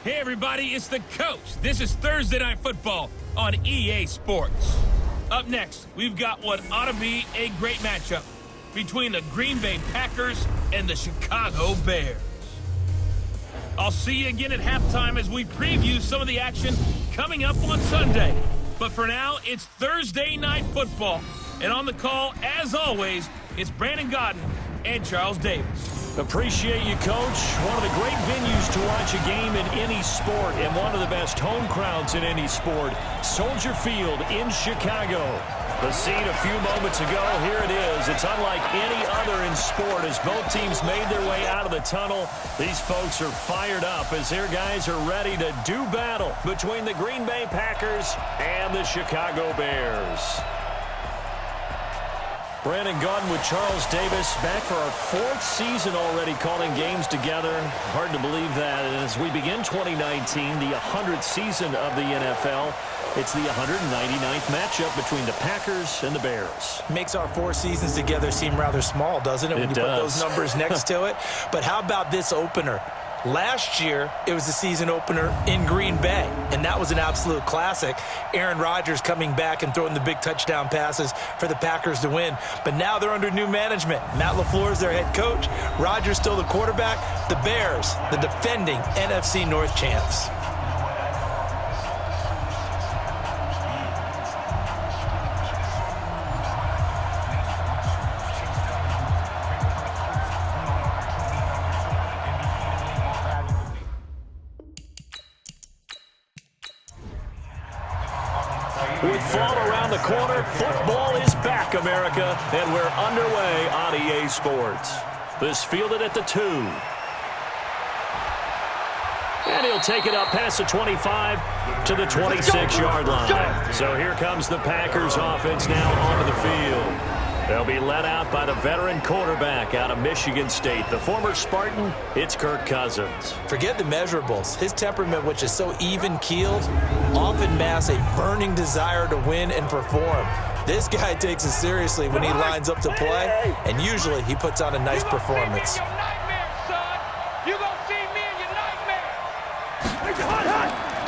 Hey everybody, it's the coach. This is Thursday Night Football on EA Sports. Up next, we've got what ought to be a great matchup between the Green Bay Packers and the Chicago Bears. I'll see you again at halftime as we preview some of the action coming up on Sunday. But for now, it's Thursday Night Football. And on the call, as always, it's Brandon Godden and Charles Davis. Appreciate you, Coach. One of the great venues to watch a game in any sport and one of the best home crowds in any sport. Soldier Field in Chicago. The scene a few moments ago, here it is. It's unlike any other in sport as both teams made their way out of the tunnel. These folks are fired up as their guys are ready to do battle between the Green Bay Packers and the Chicago Bears. Brandon Godden with Charles Davis, back for our fourth season already calling games together. Hard to believe that. And as we begin 2019, the 100th season of the NFL, it's the 199th matchup between the Packers and the Bears. Makes our 4 seasons together seem rather small, doesn't it, when you put those numbers next to it? But how about this opener? Last year, it was the season opener in Green Bay, and that was an absolute classic. Aaron Rodgers coming back and throwing the big touchdown passes for the Packers to win. But now they're under new management. Matt LaFleur is their head coach. Rodgers still the quarterback. The Bears, the defending NFC North champs. With fall around the corner, football is back, America, and we're underway on EA Sports. This fielded at the 2. And he'll take it up past the 25 to the 26-yard line. So here comes the Packers offense now onto the field. They'll be led out by the veteran quarterback out of Michigan State. The former Spartan, it's Kirk Cousins. Forget the measurables. His temperament, which is so even-keeled, often masks a burning desire to win and perform. This guy takes it seriously when he lines up to play, and usually he puts on a nice performance.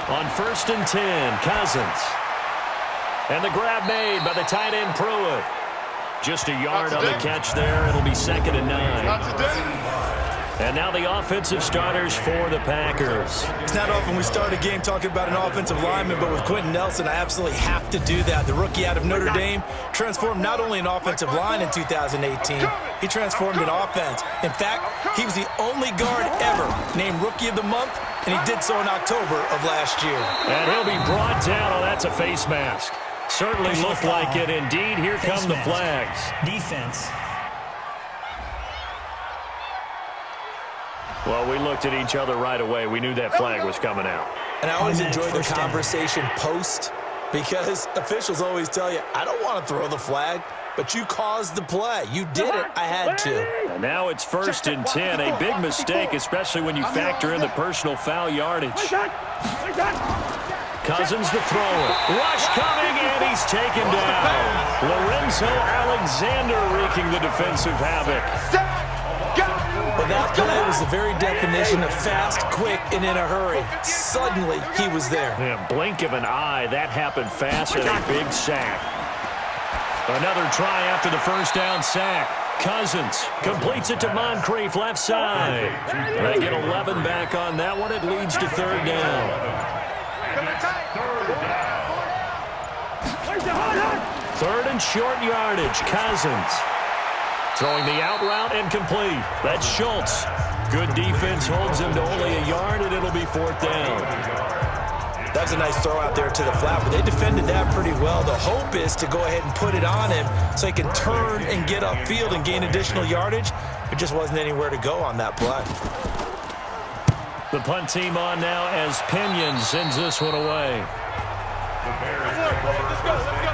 On 1st and 10, Cousins. And the grab made by the tight end Pruitt. Just a yard on the catch there. It'll be 2nd and 9. And now the offensive starters for the Packers. It's not often we start a game talking about an offensive lineman, but with Quentin Nelson, I absolutely have to do that. The rookie out of Notre Dame transformed not only an offensive line in 2018, he transformed an offense. In fact, he was the only guard ever named Rookie of the Month, and he did so in October of last year. And he'll be brought down. Oh, that's a face mask. Certainly looked like it. Indeed, here come the flags. Defense. Well, we looked at each other right away. We knew that flag was coming out. And I always enjoy the conversation post because officials always tell you, I don't want to throw the flag, but you caused the play. You did it. I had to. And now it's 1st and 10. A big mistake, especially when you factor in the personal foul yardage. Cousins the thrower. Rush coming, and he's taken down. Lorenzo Alexander wreaking the defensive havoc. Well, that play was the very definition of fast, quick, and in a hurry. Suddenly, he was there. Yeah, blink of an eye. That happened fast and a big sack. Another try after the first down sack. Cousins completes it to Moncrief left side. They get 11 back on that one. It leads to 3rd down. 3rd and short yardage. Cousins throwing the out route and complete. That's Schultz. Good defense holds him to only a yard, and it'll be 4th down. That was a nice throw out there to the flat, but they defended that pretty well. The hope is to go ahead and put it on him so he can turn and get upfield and gain additional yardage. There just wasn't anywhere to go on that play. The punt team on now as Pinion sends this one away.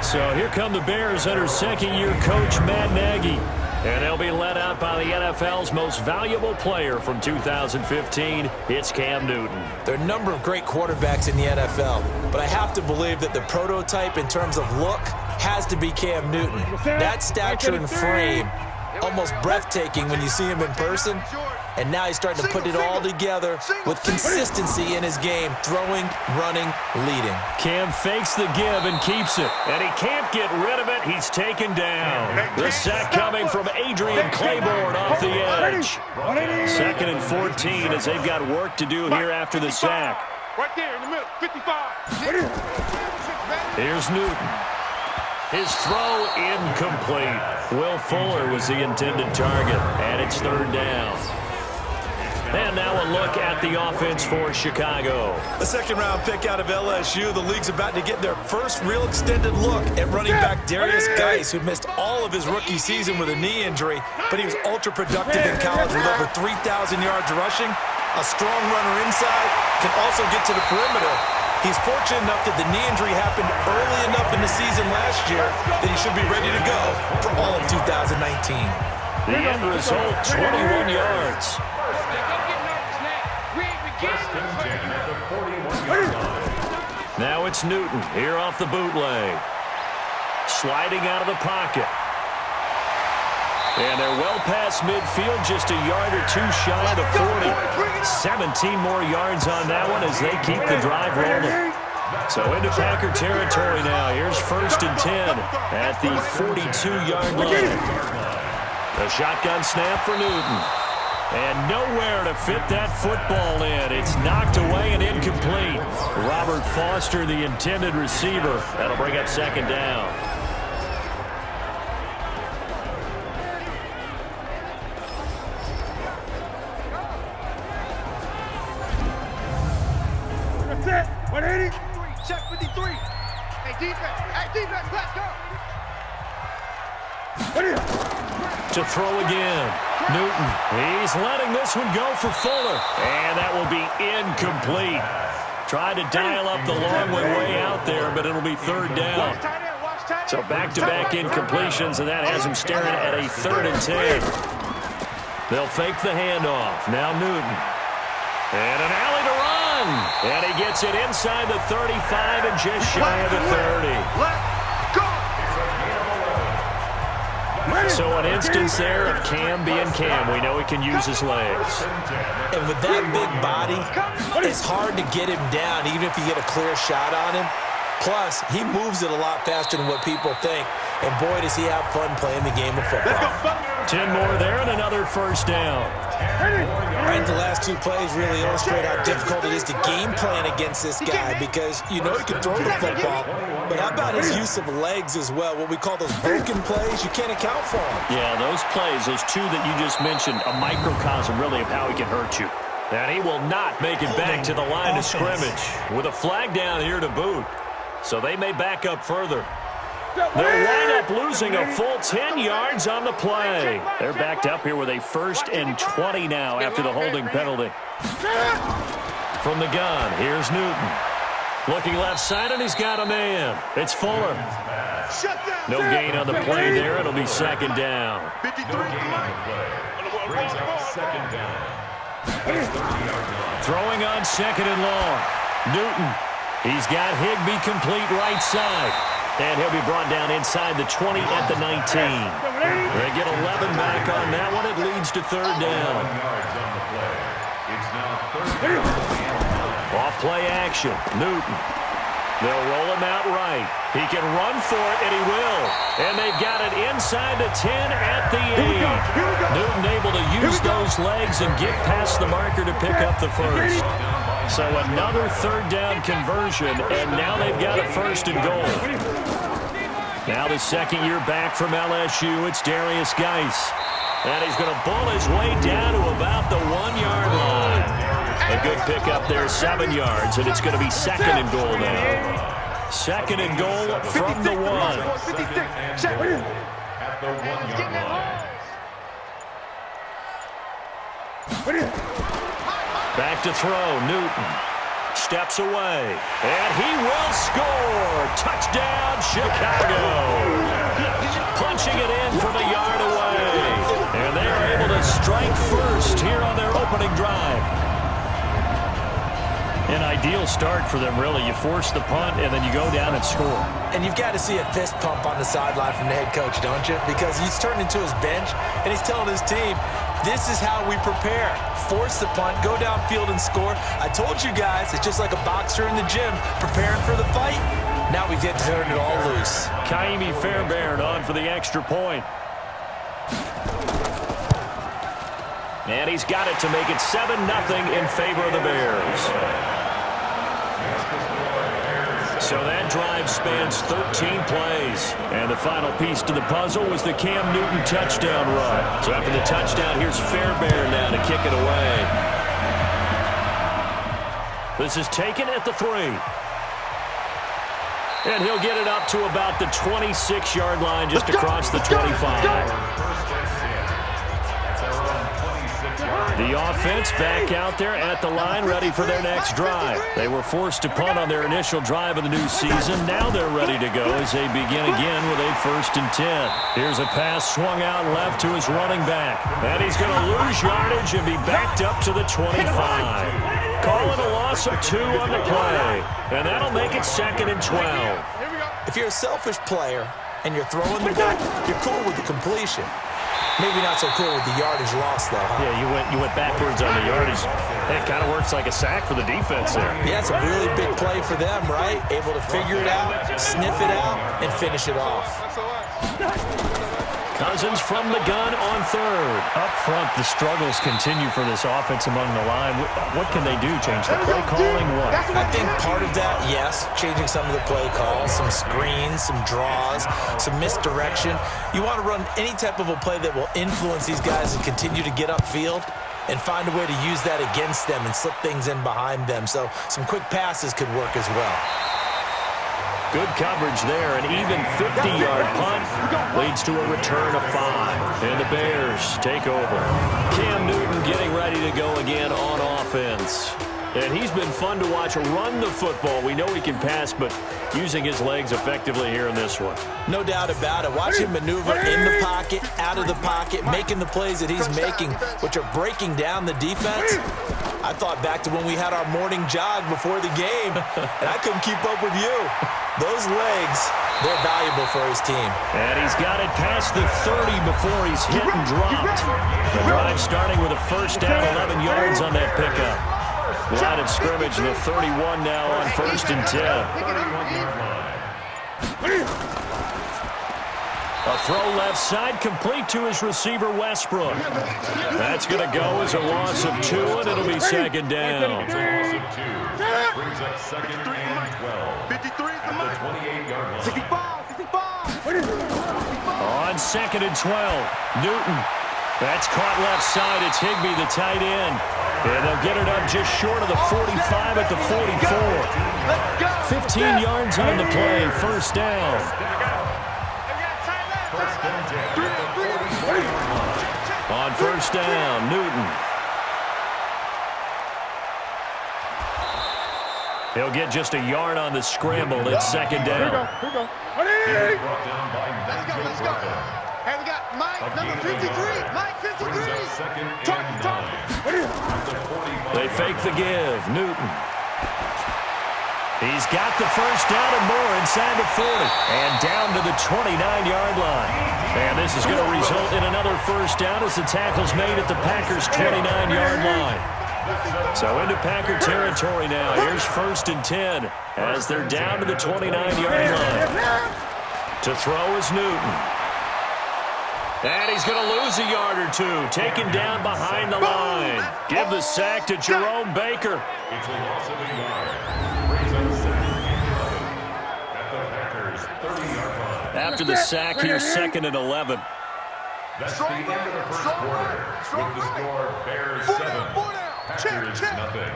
So here come the Bears under second-year coach Matt Nagy. And they'll be led out by the NFL's most valuable player from 2015. It's Cam Newton. There are a number of great quarterbacks in the NFL, but I have to believe that the prototype in terms of look has to be Cam Newton. That stature and frame, almost breathtaking when you see him in person. And now he's starting to put it all together with consistency in his game, throwing, running, leading. Cam fakes the give and keeps it. And he can't get rid of it. He's taken down. The sack coming from Adrian Claiborne off the edge. 2nd and 14 as they've got work to do here after the sack. Right there in the middle, 55. Here's Newton. His throw incomplete. Will Fuller was the intended target, and it's 3rd down. And now a look at the offense for Chicago. A 2nd-round pick out of LSU. The league's about to get their first real extended look at running back Darius Geis, who missed all of his rookie season with a knee injury, but he was ultra-productive in college with over 3,000 yards rushing. A strong runner inside, can also get to the perimeter. He's fortunate enough that the knee injury happened early enough in the season last year that he should be ready to go for all of 2019. The end result, 21 yards. Now it's Newton here off the bootleg. Sliding out of the pocket. And they're well past midfield, just a yard or two shy of the 40. 17 more yards on that one as they keep the drive rolling. So into Packer territory now. Here's 1st and 10 at the 42-yard line. The shotgun snap for Newton. And nowhere to fit that football in. It's knocked away and incomplete. Robert Foster, the intended receiver. That'll bring up 2nd down. That's it. 180. Check 53. Hey, defense, let's go. To throw again. Newton, he's letting this one go for Fuller. And that will be incomplete. Tried to dial up the long way out there, but it'll be 3rd down. So back-to-back incompletions, and that has him staring at a 3rd and 10. They'll fake the handoff. Now Newton. And an alley to run. And he gets it inside the 35 and just shy of the 30. So an instance there of Cam being Cam. We know he can use his legs. And with that big body, it's hard to get him down, even if you get a clear shot on him. Plus, he moves it a lot faster than what people think. And boy, does he have fun playing the game of football. 10 more there and another 1st down. Right, the last 2 plays really illustrate how difficult it is to game plan against this guy because you know he can throw the football. But how about his use of legs as well? What we call those broken plays, you can't account for them. Yeah, those plays, those 2 that you just mentioned, a microcosm really of how he can hurt you. And he will not make it back to the line of scrimmage with a flag down here to boot. So they may back up further. They'll wind up losing a full 10 yards on the play. They're backed up here with a 1st and 20 now after the holding penalty. From the gun, here's Newton. Looking left side, and he's got a man. It's Fuller. No gain on the play there. It'll be 2nd down. Throwing on 2nd and long. Newton. He's got Higbee complete right side. And he'll be brought down inside the 20 at the 19. They get 11 back on that one. It leads to 3rd down. Off play action. Newton. They'll roll him out right. He can run for it, and he will. And they've got it inside the 10 at the 8. Newton able to use those legs and get past the marker to pick up the 1st. So another 3rd down conversion, and now they've got a 1st and goal. Now the 2nd year back from LSU, it's Darius Geis. And he's going to bull his way down to about the 1-yard line. A good pickup there, 7 yards, and it's going to be 2nd and goal now. 2nd and goal from the 1. At the 1-yard line. Back to throw, Newton. Steps away, and he will score. Touchdown, Chicago. Punching it in from a yard away. And they are able to strike first here on their opening drive. An ideal start for them, really. You force the punt, and then you go down and score. And you've got to see a fist pump on the sideline from the head coach, don't you? Because he's turned into his bench, and he's telling his team, This is how we prepare. Force the punt, go downfield and score. I told you guys, it's just like a boxer in the gym preparing for the fight. Now we get to turn it all loose. Kaimi Fairbairn on for the extra point. And he's got it to make it 7-0 in favor of the Bears. So that drive spans 13 plays. And the final piece to the puzzle was the Cam Newton touchdown run. So after the touchdown, here's Fairbairn now to kick it away. This is taken at the 3. And he'll get it up to about the 26-yard line just across the 25. The offense back out there at the line, ready for their next drive. They were forced to punt on their initial drive of the new season. Now they're ready to go as they begin again with a 1st and 10. Here's a pass swung out left to his running back. And he's going to lose yardage and be backed up to the 25. Calling a loss of 2 on the play. And that'll make it 2nd and 12. If you're a selfish player and you're throwing the ball, you're cool with the completion. Maybe not so cool with the yardage loss, though, huh? Yeah, you went backwards on the yardage. It kind of works like a sack for the defense there. Yeah, it's a really big play for them, right? Able to figure it out, sniff it out, and finish it off. Cousins from the gun on 3rd. Up front, the struggles continue for this offense among the line. What can they do? Change the play calling? What? I think part of that, yes, changing some of the play calls, some screens, some draws, some misdirection. You want to run any type of a play that will influence these guys and continue to get upfield and find a way to use that against them and slip things in behind them. So some quick passes could work as well. Good coverage there. An even 50-yard punt leads to a return of 5. And the Bears take over. Cam Newton getting ready to go again on offense. And he's been fun to watch run the football. We know he can pass, but using his legs effectively here in this one. No doubt about it. Watch him maneuver in the pocket, out of the pocket, making the plays that he's making, which are breaking down the defense. I thought back to when we had our morning jog before the game, and I couldn't keep up with you. Those legs, they're valuable for his team. And he's got it past the 30 before he's hit and dropped. The drive starting with a 1st down, 11 yards on that pickup. Line of scrimmage, the 31 now on 1st and 10. A throw left side, complete to his receiver, Westbrook. That's going to go as a loss of 2, and it'll be 2nd down. Brings up 2nd and 12. 53 is the mark. 28-yard line. 65, 65. On 2nd and 12, Newton. That's caught left side. It's Higbee, the tight end. And they'll get it up just short of the 45 at the 44. 15 yards on the play, 1st down. On 1st down, Newton. He'll get just a yard on the scramble. It's 2nd down. Here we go. Let's go. Hey, we got Mike, number 53. Mike, 53. They fake the give. Newton. He's got the 1st down and more inside the 40. And down to the 29-yard line. And this is going to result in another 1st down as the tackle's made at the Packers' 29-yard line. So into Packer territory now. Here's 1st and 10 as they're down to the 29-yard line. To throw is Newton. And he's going to lose a yard or 2. Taken down behind the line. Give the sack to Jerome Baker. It's a loss of a yard. Brings up 2nd at the Packers' 30-yard line. After the sack, here's 2nd and 11. That's the end of the 1st quarter. With the score, Bears 7, Packers nothing.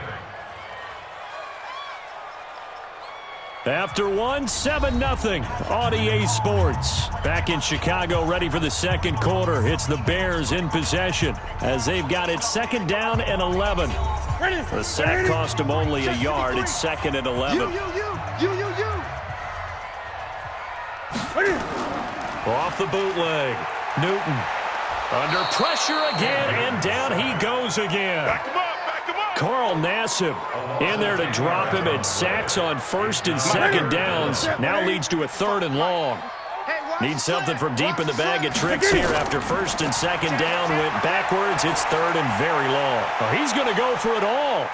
After 7-0 on EA Sports. Back in Chicago, ready for the 2nd quarter. It's the Bears in possession as they've got it 2nd down and 11. The sack cost them only a yard. It's 2nd and 11. Off the bootleg. Newton under pressure again, and down he goes again. Back him up. Carl Nassib in there to drop him, and sacks on 1st and 2nd downs. Now leads to a 3rd and long. Hey, Need something from deep in the bag of tricks here after first and second down went backwards. It's third and very long. Oh, he's going to go for it all.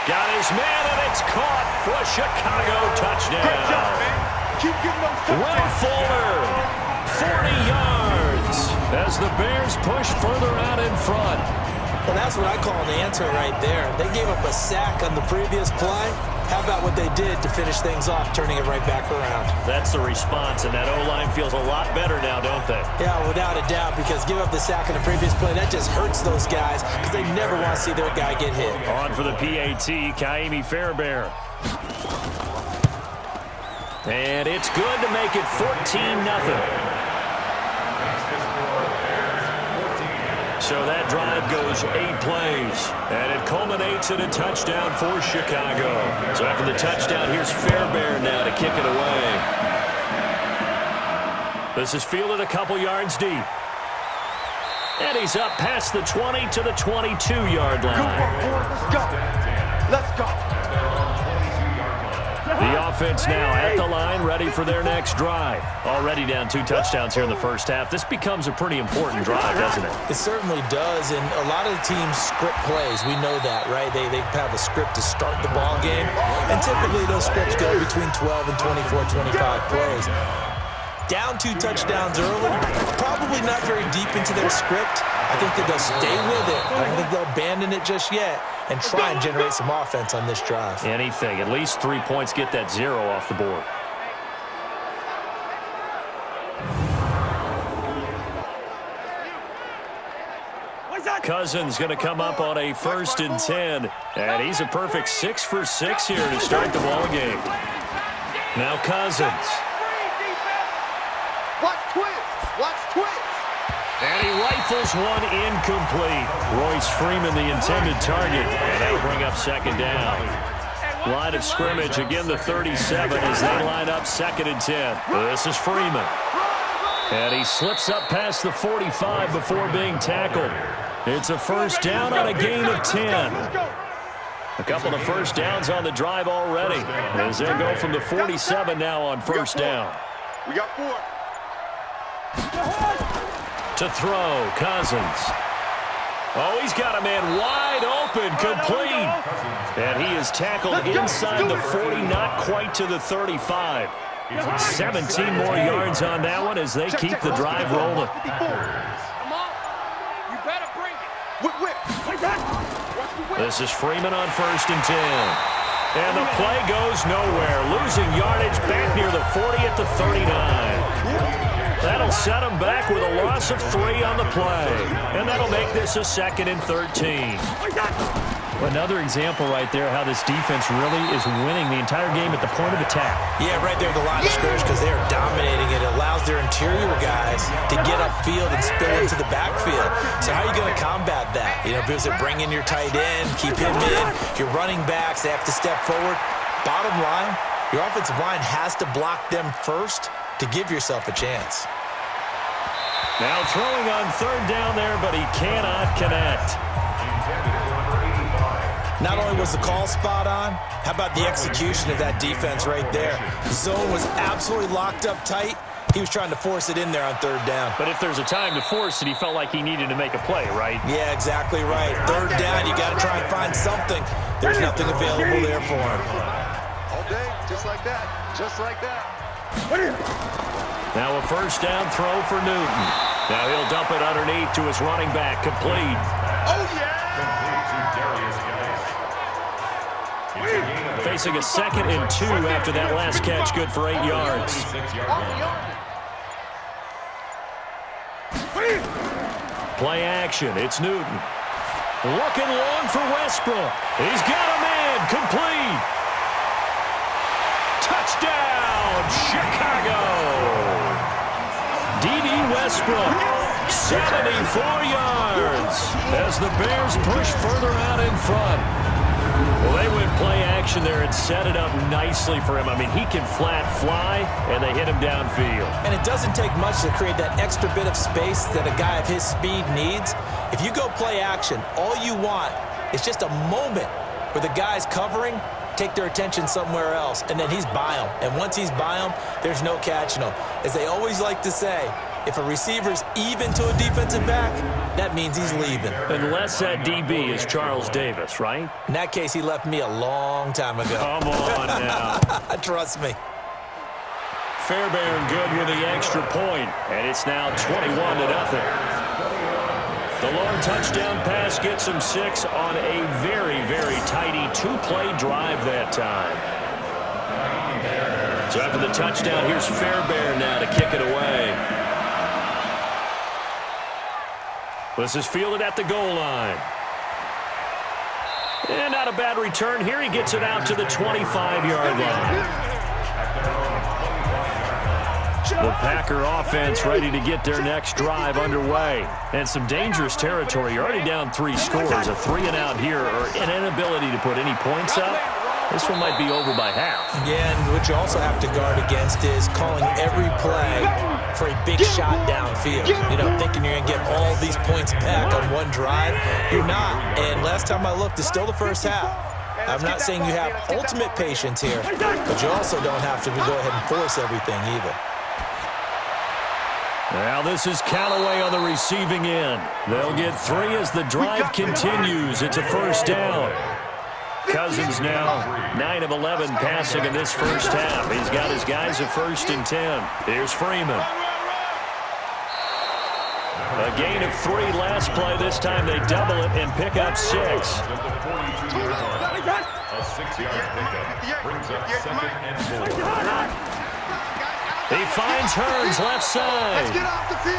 Got his man, and it's caught for a Chicago touchdown. Great job, man. Keep getting those touchdowns. Will Fuller, 40 yards as the Bears push further out in front. Well, that's what I call an answer right there. They gave up a sack on the previous play. How about what they did to finish things off, turning it right back around? That's the response, and that O-line feels a lot better now, don't they? Yeah, without a doubt, because give up the sack on the previous play, that just hurts those guys because they never want to see their guy get hit. On for the PAT, Kaimi Fairbairn. And it's good to make it 14-0. So that drive goes 8 plays, and it culminates in a touchdown for Chicago. So after the touchdown, here's Fairbairn now to kick it away. This is fielded a couple yards deep. And he's up past the 20 to the 22-yard line. Good work, boys. Let's go. Let's go. The offense now at the line, ready for their next drive. Already down 2 touchdowns here in the first half. This becomes a pretty important drive, doesn't it? It certainly does, and a lot of the teams script plays. We know that, right? They have a script to start the ball game, and typically those scripts go between 12 and 24, 25 plays. Down 2 touchdowns early, probably not very deep into their script. I think that they'll stay with it. I don't think they'll abandon it just yet and try and generate some offense on this drive. Anything. At least 3 points, get that 0 off the board. Cousins going to come up on a 1st and 10. And he's a perfect 6 for 6 here to start the ball game. Now Cousins. Watch twist. Watch twist. And he rifles one incomplete. Royce Freeman, the intended target. And that'll bring up 2nd down. Line of scrimmage, again the 37 as they line up 2nd and 10. This is Freeman. And he slips up past the 45 before being tackled. It's a 1st down on a gain of 10. A couple of 1st downs on the drive already. As they'll go from the 47 now on 1st down. We got 4. To throw, Cousins. Oh, he's got a man wide open, complete. And he is tackled inside the 40, not quite to the 35. 17 more yards on that one as they keep the drive rolling. Come on. You better bring it. This is Freeman on 1st and 10. And the play goes nowhere. Losing yardage back near the 40 at the 39. That'll set him back with a loss of 3 on the play. And that'll make this a 2nd and 13. Another example right there how this defense really is winning the entire game at the point of attack. Yeah, right there at the line of scrimmage because they are dominating it. It allows their interior guys to get upfield and spill into the backfield. So how are you going to combat that? You know, because they bring in your tight end, keep him in. Your running backs, they have to step forward. Bottom line, your offensive line has to block them first to give yourself a chance. Now throwing on 3rd down there, but he cannot connect. Not only was the call spot on, how about the execution of that defense right there? The zone was absolutely locked up tight. He was trying to force it in there on 3rd down. But if there's a time to force it, he felt like he needed to make a play, right? Yeah, exactly right. 3rd down, you got to try and find something. There's nothing available there for him. All day, just like that. Just like that. Now a 1st down throw for Newton. Now he'll dump it underneath to his running back, complete. Oh, yeah! Facing a 2nd and 2 after that last catch, good for 8 yards. Play action, it's Newton. Looking long for Westbrook. He's got a man, complete. Touchdown, Chicago. D.D. Westbrook, 74 yards as the Bears push further out in front. Well, they went play action there and set it up nicely for him. I mean, he can flat fly, and they hit him downfield. And it doesn't take much to create that extra bit of space that a guy of his speed needs. If you go play action, all you want is just a moment where the guy's covering take their attention somewhere else, and then he's by them. And once he's by them, there's no catching him. As they always like to say, if a receiver's even to a defensive back, that means he's leaving. Unless that DB is Charles Davis, right? In that case, he left me a long time ago. Come on now. Trust me. Fairbairn good with the extra point, and it's now 21-0. The long touchdown pass gets him 6 on a very, very tidy 2-play drive that time. So after the touchdown, here's Fairbairn now to kick it away. This is fielded at the goal line. And not a bad return here. He gets it out to the 25-yard line. The Packer offense ready to get their next drive underway. And some dangerous territory. You're already down 3 scores. A 3-and-out here, or an inability to put any points up. This one might be over by half. Yeah, and what you also have to guard against is calling every play for a big shot downfield. You know, thinking you're going to get all these points back on one drive. You're not. And last time I looked, it's still the first half. I'm not saying you have ultimate patience here, but you also don't have to go ahead and force everything either. Now this is Callaway on the receiving end. They'll get 3 as the drive continues. It's a first down. Cousins now 9 of 11 passing in this first half. He's got his guys at 1st and 10. Here's Freeman. A gain of 3 last play. This time they double it and pick up 6. A 6-yard pickup brings up 2nd and 4. He finds Hearns left side.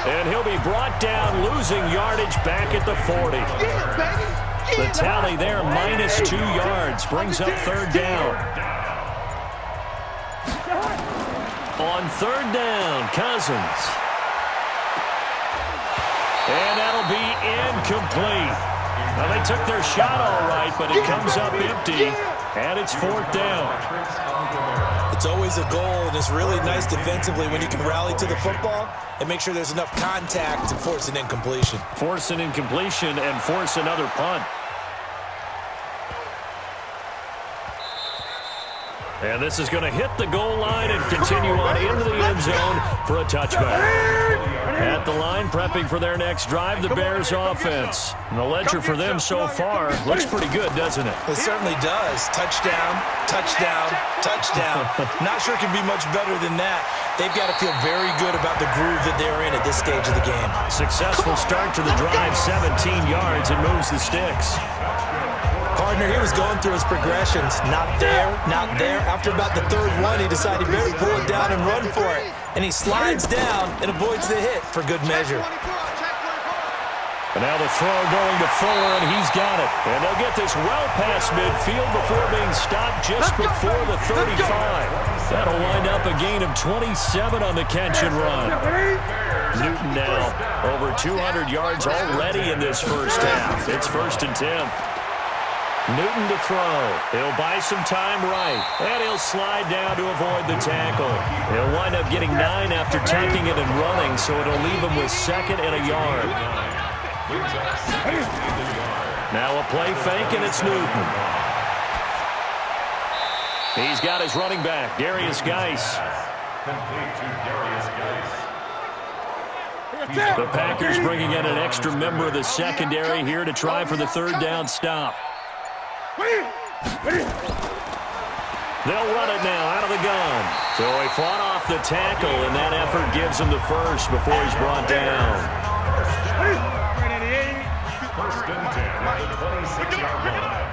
And he'll be brought down, losing yardage back at the 40. The tally there, minus 2 yards, brings up 3rd down. On 3rd down, Cousins. And that'll be incomplete. Well, they took their shot all right, but it comes up empty, and it's 4th down. It's always a goal, and it's really nice defensively when you can rally to the football and make sure there's enough contact to force an incompletion. Force an incompletion and force another punt. And this is going to hit the goal line and continue on into the end zone for a touchback. At the line, prepping for their next drive, the Bears offense. And the ledger for them so far looks pretty good, doesn't it? It certainly does. Touchdown, touchdown, touchdown. Not sure it can be much better than that. They've got to feel very good about the groove that they're in at this stage of the game. Successful start to the drive, 17 yards, and moves the sticks. Partner, he was going through his progressions. Not there, not there. After about the 3rd one, he decided he better pull it down and run for it. And he slides down and avoids the hit for good measure. And now the throw going to Fuller, and he's got it. And they'll get this well past midfield before being stopped just before the 35. That'll wind up a gain of 27 on the catch and run. Newton now over 200 yards already in this first half. It's 1st and 10. Newton to throw. He'll buy some time right. And he'll slide down to avoid the tackle. He'll wind up getting 9 after tucking it and running, so it'll leave him with 2nd and a yard. Now a play fake, and it's Newton. He's got his running back, Darius Geis. The Packers bringing in an extra member of the secondary here to try for the 3rd down stop. They'll run it now out of the gun. So he fought off the tackle, and that effort gives him the first before he's brought down. 1st and 10 at the 26-yard line.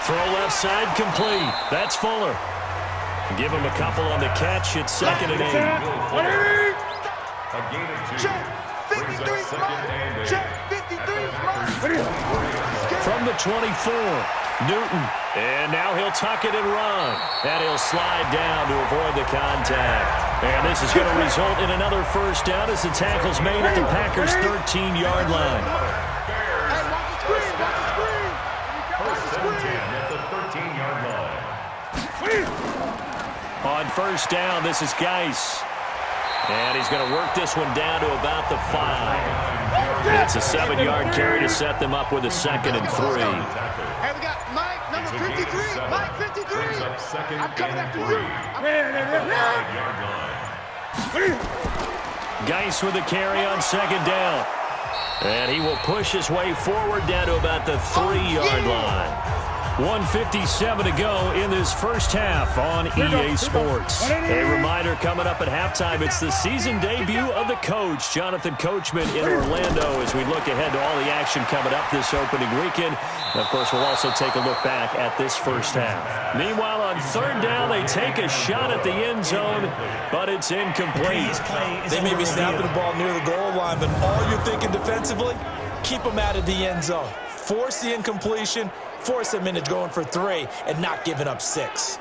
Throw left side complete. That's Fuller. Give him a couple on the catch. It's 2nd and 8. A gain of 2. Brings up 2nd and 8. From the 24, Newton. And now he'll tuck it and run. And he'll slide down to avoid the contact. And this is going to result in another first down as the tackle's made at the Packers' 13-yard line. First and 10 at the 13-yard line. On first down, this is Geis. And he's going to work this one down to about the 5. It's a 7-yard carry to set them up with a 2nd and 3. Hey, we got Mike, number 53. Mike, 53. I'm coming after you. Geis with a carry on 2nd down. And he will push his way forward down to about the 3-yard line. 1:57 to go in this first half on EA Sports. A reminder coming up at halftime, it's the season debut of the coach, Jonathan Coachman, in Orlando, as we look ahead to all the action coming up this opening weekend. And of course, we'll also take a look back at this first half. Meanwhile, on 3rd down, they take a shot at the end zone, but it's incomplete. They may be snapping the ball near the goal line, but all you're thinking defensively, keep them out of the end zone. Force the incompletion, force them into going for 3, and not giving up 6.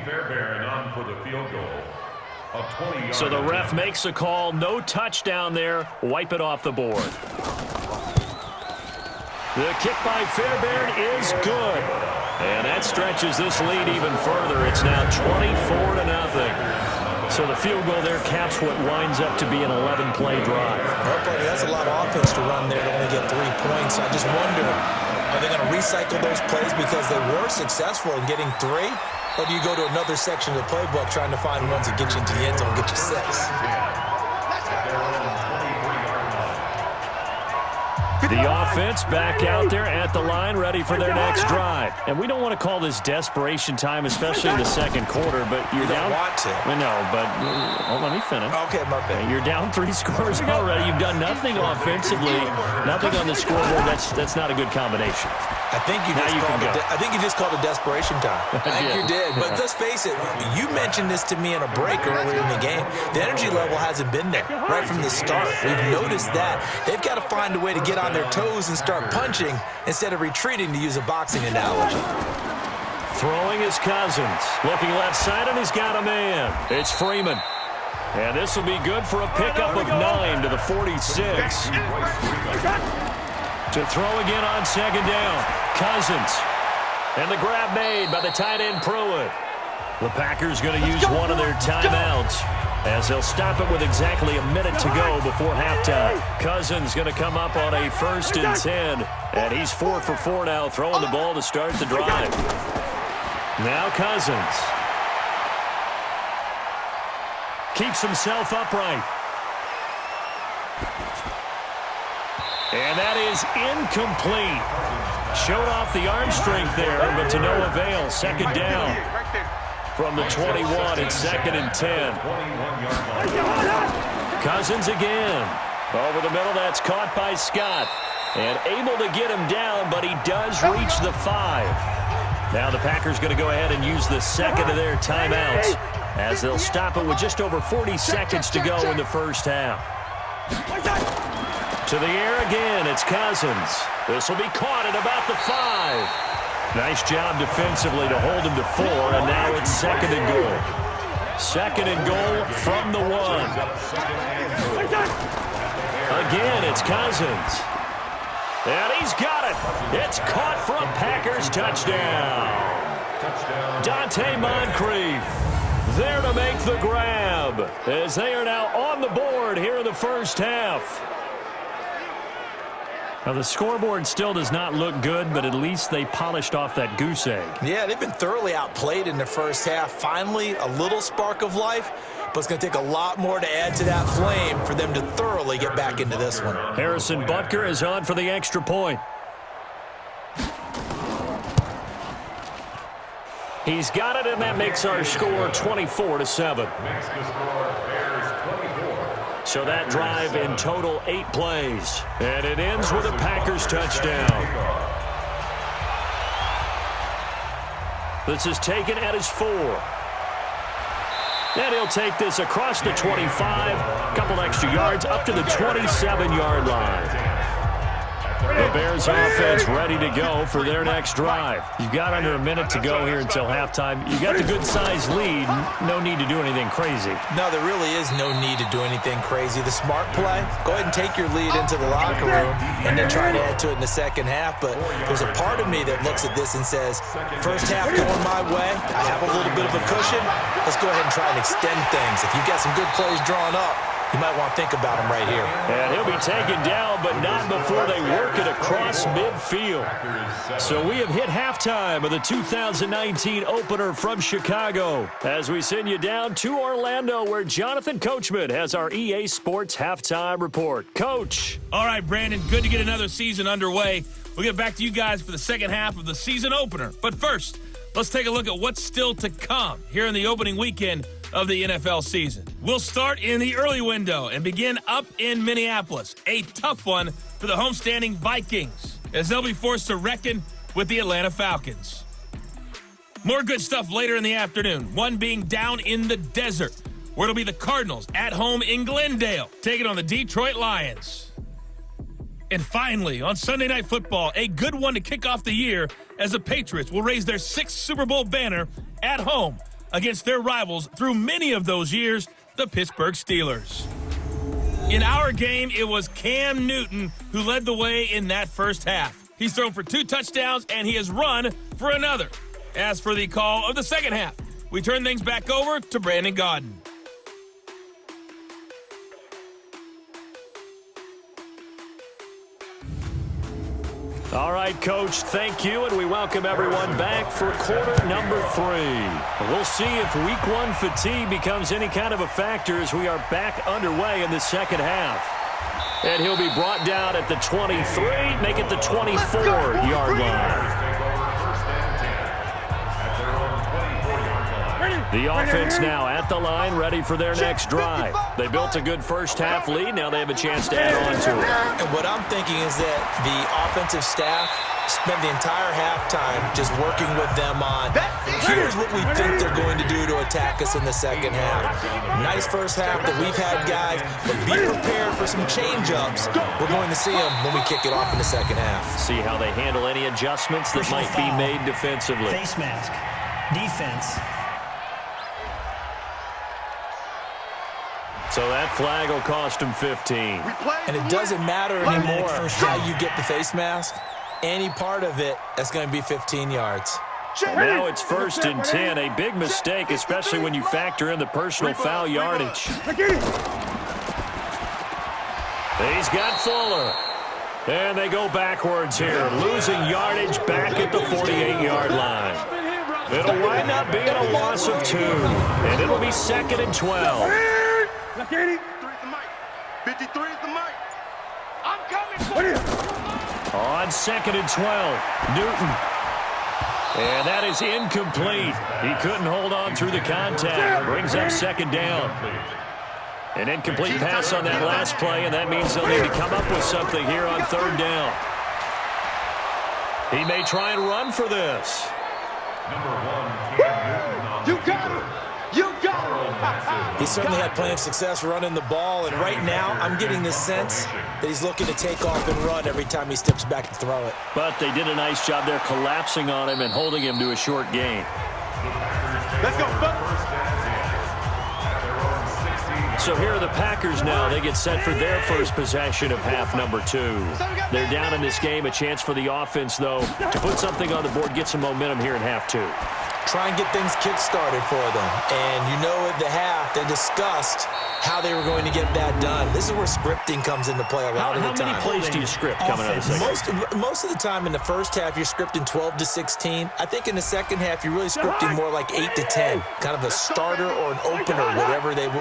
Fairbairn on for the field goal. So the ref makes a call. No touchdown there. Wipe it off the board. The kick by Fairbairn is good. And that stretches this lead even further. It's now 24-0. So the field goal there caps what winds up to be an 11-play drive. That's a lot of offense to run there to only get 3 points. I just wonder, are they going to recycle those plays because they were successful in getting 3? Or do you go to another section of the playbook trying to find ones that get you into the end zone and get you 6? The offense back out there at the line, ready for their next drive. And we don't want to call this desperation time, especially in the second quarter, but you're down. You don't want to. I know, but let me finish. Okay, my bad. You're down 3 scores already. You've done nothing offensively, nothing on the scoreboard. That's not a good combination. I think you just called it desperation time. I think you did. But let's face it, you mentioned this to me in a break earlier in the game. The energy level hasn't been there right from the start. We've noticed that. They've got to find a way to get on their toes and start punching instead of retreating, to use a boxing analogy. Throwing is Cousins. Looking left side, and he's got a man. It's Freeman. And this will be good for a pickup of 9 to the 46. To throw again on 2nd down. Cousins. And the grab made by the tight end Pruitt. The Packers going to use one of their timeouts as they'll stop it with exactly a minute to go before halftime. Cousins going to come up on a 1st and 10. And he's 4 for 4 now, throwing the ball to start the drive. Now Cousins. Keeps himself upright. And that is incomplete. Showed off the arm strength there, but to no avail. 2nd down from the 21. It's 2nd and 10. Cousins again. Over the middle, that's caught by Scott. And able to get him down, but he does reach the 5. Now the Packers going to go ahead and use the 2nd of their timeouts as they'll stop it with just over 40 seconds to go in the first half. To the air again, it's Cousins. This will be caught at about the 5. Nice job defensively to hold him to 4, and now it's 2nd and goal. 2nd and goal from the 1. Again, it's Cousins. And he's got it. It's caught for a Packers touchdown. Dante Moncrief there to make the grab as they are now on the board here in the first half. Now, the scoreboard still does not look good, but at least they polished off that goose egg. Yeah, they've been thoroughly outplayed in the first half. Finally, a little spark of life, but it's going to take a lot more to add to that flame for them to thoroughly get back into this one. Harrison Butker is on for the extra point. He's got it, and that makes our score 24-7. So that drive in total 8 plays. And it ends with a Packers touchdown. This is taken at his 4. And he'll take this across the 25. A couple extra yards up to the 27-yard line. The Bears offense ready to go for their next drive. You've got under a minute to go here until halftime. You got the good-sized lead. No need to do anything crazy. No, there really is no need to do anything crazy. The smart play, go ahead and take your lead into the locker room and then try to add to it in the second half. But there's a part of me that looks at this and says, first half going my way, I have a little bit of a cushion. Let's go ahead and try and extend things. If you've got some good plays drawn up, you might want to think about him right here. And he'll be taken down, but not before they work it across midfield. So we have hit halftime of the 2019 opener from Chicago as we send you down to Orlando, where Jonathan Coachman has our EA Sports halftime report. Coach. All right, Brandon, good to get another season underway. We'll get back to you guys for the second half of the season opener. But first, let's take a look at what's still to come here in the opening weekend of the NFL season. We'll start in the early window and begin up in Minneapolis. A tough one for the homestanding Vikings, as they'll be forced to reckon with the Atlanta Falcons. More good stuff later in the afternoon, one being down in the desert, where it'll be the Cardinals at home in Glendale, taking on the Detroit Lions. And finally, on Sunday Night Football, a good one to kick off the year, as the Patriots will raise their 6th Super Bowl banner at home against their rivals through many of those years, the Pittsburgh Steelers. In our game, it was Cam Newton who led the way in that first half. He's thrown for 2 touchdowns, and he has run for another. As for the call of the second half, we turn things back over to Brandon Gaudin. All right, Coach, thank you, and we welcome everyone back for quarter number 3. We'll see if week 1 fatigue becomes any kind of a factor as we are back underway in the second half. And he'll be brought down at the 23, make it the 24-yard line. The offense now at the line, ready for their next drive. They built a good first half lead. Now they have a chance to add on to it. And what I'm thinking is that the offensive staff spent the entire halftime just working with them on, here's what we think they're going to do to attack us in the second half. Nice first half that we've had, guys, but be prepared for some change-ups. We're going to see them when we kick it off in the second half. See how they handle any adjustments that might be made defensively. Face mask. Defense. So that flag will cost him 15. And it doesn't matter anymore how you get the face mask. Any part of it, that's going to be 15 yards. Now it's 1st and 10. A big mistake, especially when you factor in the personal foul yardage. He's got Fuller. And they go backwards here, losing yardage back at the 48-yard line. It'll wind up being a loss of 2, and it'll be 2nd and 12. 53 is the mic. 53 is the mic. I'm coming for you. On 2nd and 12, Newton. And that is incomplete. He couldn't hold on through the contact. Brings up 2nd down. An incomplete pass on that last play, and that means they'll need to come up with something here on 3rd down. He may try and run for this. You got him. You got him. He certainly had plenty of success running the ball, and right now I'm getting the sense that he's looking to take off and run every time he steps back to throw it. But they did a nice job there collapsing on him and holding him to a short gain. Let's go, folks. So here are the Packers now. They get set for their first possession of half number 2. They're down in this game. A chance for the offense, though, to put something on the board, get some momentum here in half 2. Try and get things kick-started for them. And you know at the half, they discussed how they were going to get that done. This is where scripting comes into play a lot of the time. How many plays do you script coming out of the second? Most of the time in the first half, you're scripting 12 to 16. I think in the second half, you're really scripting more like 8 to 10. Kind of a starter or an opener,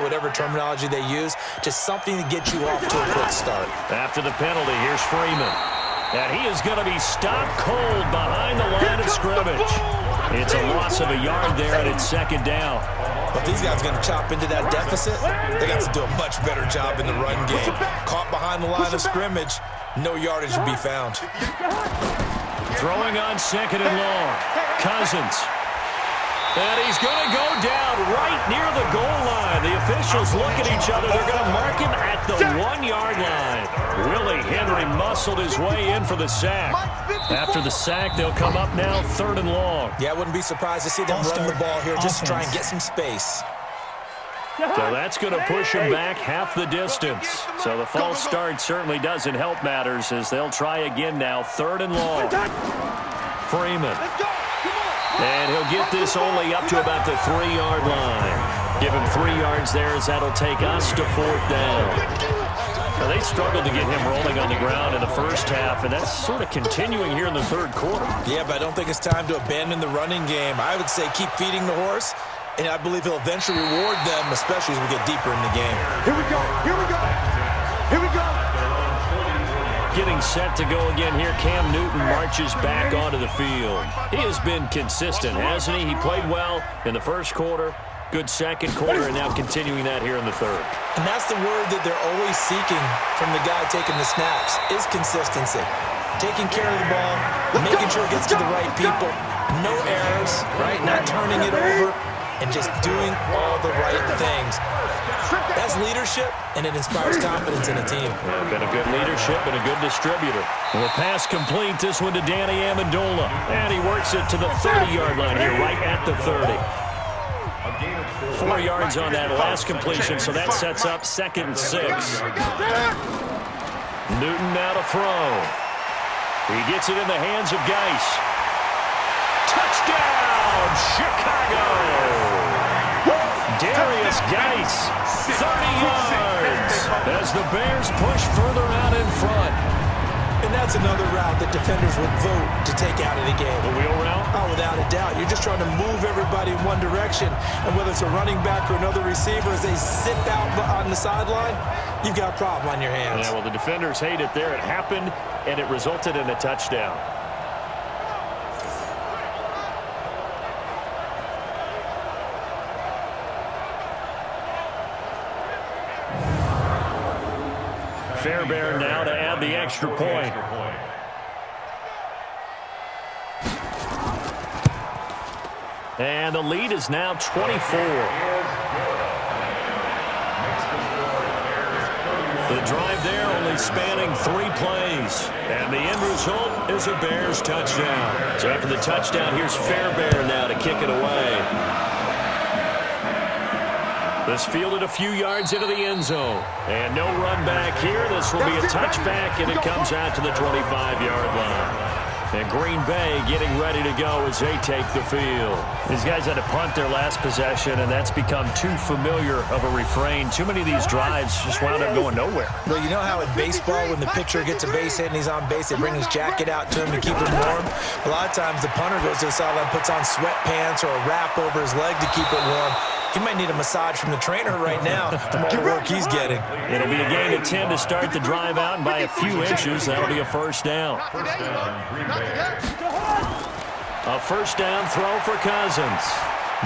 whatever terminology they use. Just something to get you off to a quick start. After the penalty, here's Freeman. And he is going to be stopped cold behind the line of scrimmage. It's a loss of a yard there, and it's 2nd down. But these guys are going to chop into that deficit. They got to do a much better job in the run game. Caught behind the line of scrimmage, no yardage to be found. Throwing on 2nd and long. Cousins. And he's going to go down right near the goal line. The officials look at each other. They're going to mark him at the 1-yard line. Willie Henry muscled his way in for the sack. After the sack, they'll come up now 3rd and long. Yeah, I wouldn't be surprised to see them run the ball here just to try and get some space. So that's going to push him back half the distance. So the false start certainly doesn't help matters as they'll try again now. 3rd and long. Freeman. And he'll get this only up to about the 3-yard line. Give him 3 yards there as that'll take us to 4th down. Now, they struggled to get him rolling on the ground in the first half, and that's sort of continuing here in the 3rd quarter. Yeah, but I don't think it's time to abandon the running game. I would say keep feeding the horse, and I believe he'll eventually reward them, especially as we get deeper in the game. Here we go. Here we go. Here we go. Getting set to go again here, Cam Newton marches back onto the field. He has been consistent, hasn't he? He played well in the first quarter, good second quarter, and now continuing that here in the 3rd. And that's the word that they're always seeking from the guy taking the snaps, is consistency. Taking care of the ball, making sure it gets to the right people, no errors, right? Not turning it over, and just doing all the right things. That's leadership, and it inspires confidence in a team. Yeah, been a good leadership and a good distributor. Well, the pass complete, this one to Danny Amendola. And he works it to the 30-yard line here, right at the 30. 4 yards on that last completion, so that sets up 2nd and 6. Newton now to throw. He gets it in the hands of Geis. Touchdown, Chicago! Darius Geis, 30 yards, as the Bears push further out in front. And that's another route that defenders would vote to take out of the game. The wheel route? Oh, without a doubt. You're just trying to move everybody in one direction. And whether it's a running back or another receiver, as they sit out on the sideline, you've got a problem on your hands. Yeah, well, the defenders hate it there. It happened, and it resulted in a touchdown. Fairbairn now to add the extra point. And the lead is now 24. The drive there only spanning 3 plays. And the end result is a Bears touchdown. So after the touchdown, here's Fairbairn now to kick it away. This fielded a few yards into the end zone. And no run back here. This will be a touchback, and it comes out to the 25-yard line. And Green Bay getting ready to go as they take the field. These guys had to punt their last possession, and that's become too familiar of a refrain. Too many of these drives just wound up going nowhere. Well, you know how in baseball, when the pitcher gets a base hit and he's on base, they bring his jacket out to him to keep him warm? A lot of times the punter goes to the sideline, puts on sweatpants or a wrap over his leg to keep it warm. He might need a massage from the trainer right now from all the work he's getting. It'll be a gain of 10 to start the drive out, and by a few inches, that'll be a first down. A first down throw for Cousins.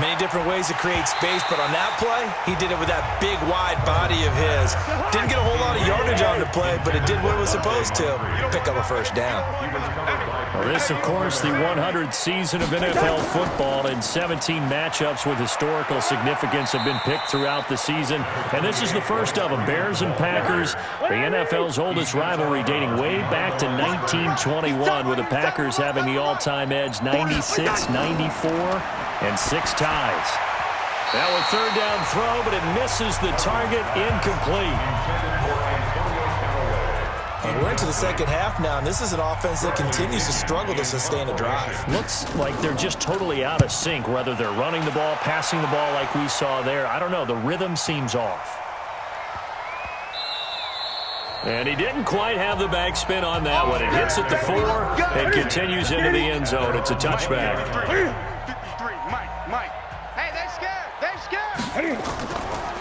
Many different ways to create space, but on that play, he did it with that big, wide body of his. Didn't get a whole lot of yardage on the play, but it did what it was supposed to. Pick up a first down. Well, this, of course, the 100th season of NFL football, and 17 matchups with historical significance have been picked throughout the season. And this is the first of them, Bears and Packers, the NFL's oldest rivalry dating way back to 1921, with the Packers having the all-time edge 96, 94, and 6 ties. Now a third down throw, but it misses the target, incomplete. And we're into the second half now, and this is an offense that continues to struggle to sustain a drive. Looks like they're just totally out of sync, whether they're running the ball, passing the ball like we saw there. I don't know. The rhythm seems off. And he didn't quite have the backspin on that one. It hits at the 4 and continues into the end zone. It's a touchback.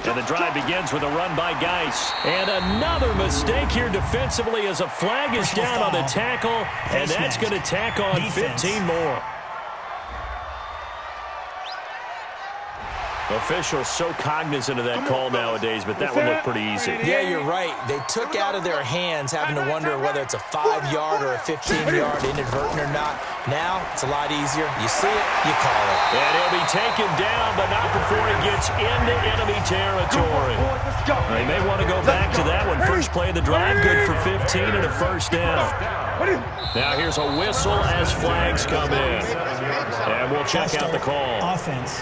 And the drive begins with a run by Geis. And another mistake here defensively as a flag is down on the tackle, and that's going to tack on 15 more. Officials so cognizant of that call nowadays, but that one looked pretty easy. Yeah, you're right. They took out of their hands having to wonder whether it's a 5-yard or a 15-yard inadvertent or not. Now, it's a lot easier. You see it, you call it. And he'll be taken down, but not before he gets into enemy territory. They may want to go back to that one. First play of the drive, good for 15 and a first down. Now here's a whistle as flags come in. And we'll check out the call. Offense.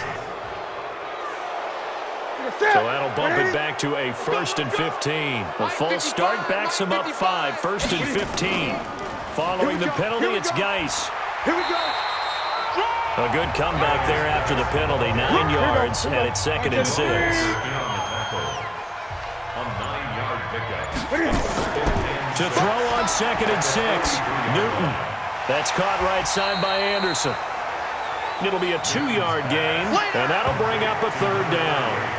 So that'll bump it back to a 1st and 15. The false start backs him up 5, 1st and 15. Following the penalty, it's Geis. Here we go. A good comeback there after the penalty, 9 yards, and it's 2nd and 6. A 9-yard pickup. To throw on 2nd and 6, Newton. That's caught right side by Anderson. It'll be a 2-yard gain, and that'll bring up a 3rd down.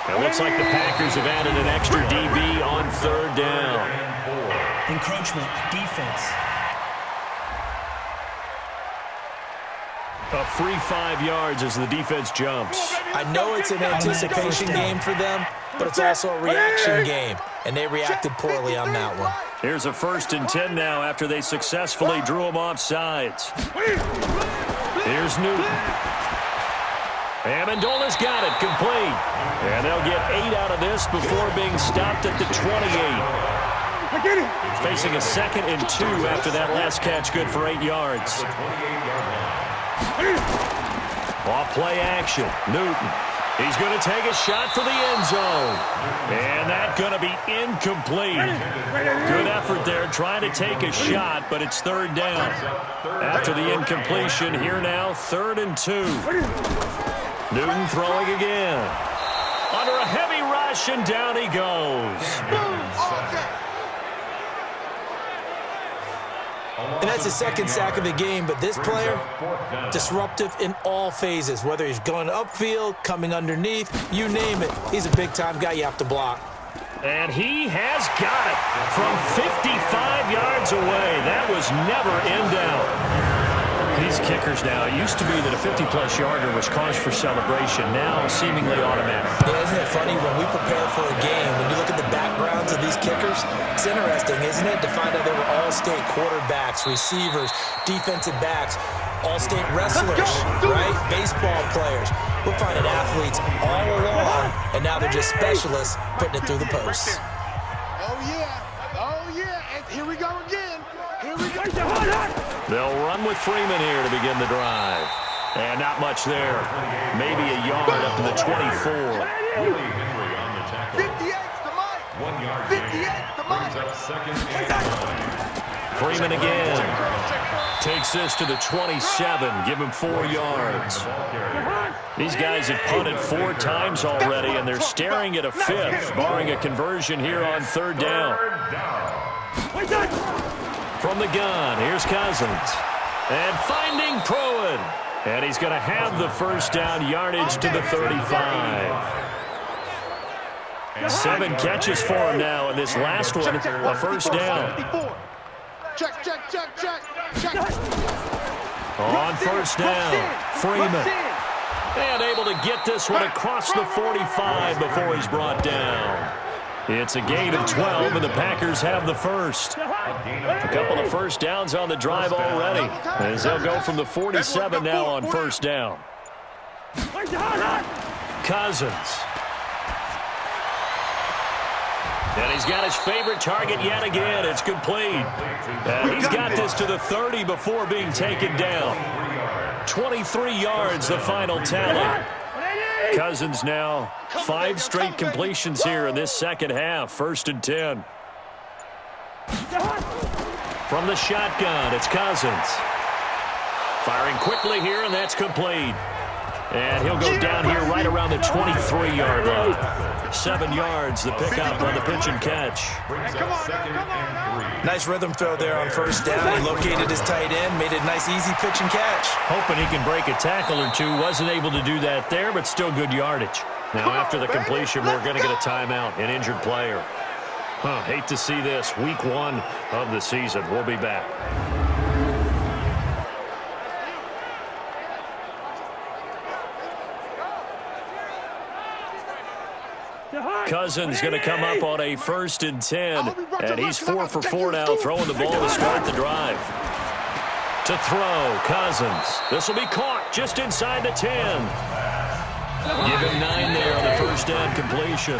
It looks like the Packers have added an extra DB on 3rd down. Encroachment. Defense. A free 5 yards as the defense jumps. I know it's an anticipation game for them, but it's also a reaction game, and they reacted poorly on that one. Here's a 1st and 10 now after they successfully drew him off sides. Here's Newton. Amendola's got it, complete. And they'll get 8 out of this before being stopped at the 28. Facing a 2nd and 2 after that last catch, good for 8 yards. Off play action, Newton. He's going to take a shot for the end zone. And that's going to be incomplete. Good effort there trying to take a shot, but it's 3rd down. After the incompletion, here now, 3rd and 2. Newton throwing again. Under a heavy rush, and down he goes. And that's his 2nd sack of the game, but this player, disruptive in all phases, whether he's going upfield, coming underneath, you name it. He's a big-time guy you have to block. And he has got it from 55 yards away. That was never in doubt. These kickers now, it used to be that a 50-plus yarder was cause for celebration, now seemingly automatic. Yeah, isn't it funny, when we prepare for a game, when you look at the backgrounds of these kickers, it's interesting, isn't it, to find out they were all-state quarterbacks, receivers, defensive backs, all-state wrestlers, right? Baseball players. We're finding athletes all along, and now they're just specialists putting it through the posts. Oh, yeah, and here we go again. Here we go. They'll run with Freeman here to begin the drive. And not much there. Maybe a yard up to the 24. 58 to Mike. 1 yard 58 to Mike. Brings up 2nd and 1. Freeman again. Takes this to the 27. Give him 4 yards. These guys have punted 4 times already, and they're staring at a 5th, barring a conversion here on 3rd down. From the gun, here's Cousins. And finding Pruitt. And he's going to have the 1st down, yardage to the 35. 7 catches for him now, and this last one, a 1st down. Check. On 1st down, Freeman. And able to get this one across the 45 before he's brought down. It's a gain of 12, and the Packers have the 1st. A couple of 1st downs on the drive already, as they'll go from the 47 now on 1st down. Cousins. And he's got his favorite target yet again. It's complete. And he's got this to the 30 before being taken down. 23 yards, the final tally. Cousins now 5 straight completions here in this 2nd half. 1st and 10. From the shotgun, it's Cousins. Firing quickly here, and that's complete. And he'll go down here right around the 23-yard line. 7 yards, the pickup on the pitch and catch. Nice rhythm throw there on 1st down. He located his tight end, made a nice easy pitch and catch. Hoping he can break a tackle or two. Wasn't able to do that there, but still good yardage. Now after the completion, we're going to get a timeout, an injured player. Hate to see this. Week 1 of the season. We'll be back. Cousins going to come up on a 1st and 10. And he's 4 for 4 now, throwing the ball to start the drive. To throw, Cousins. This will be caught just inside the 10. Give him 9 there on the first down completion.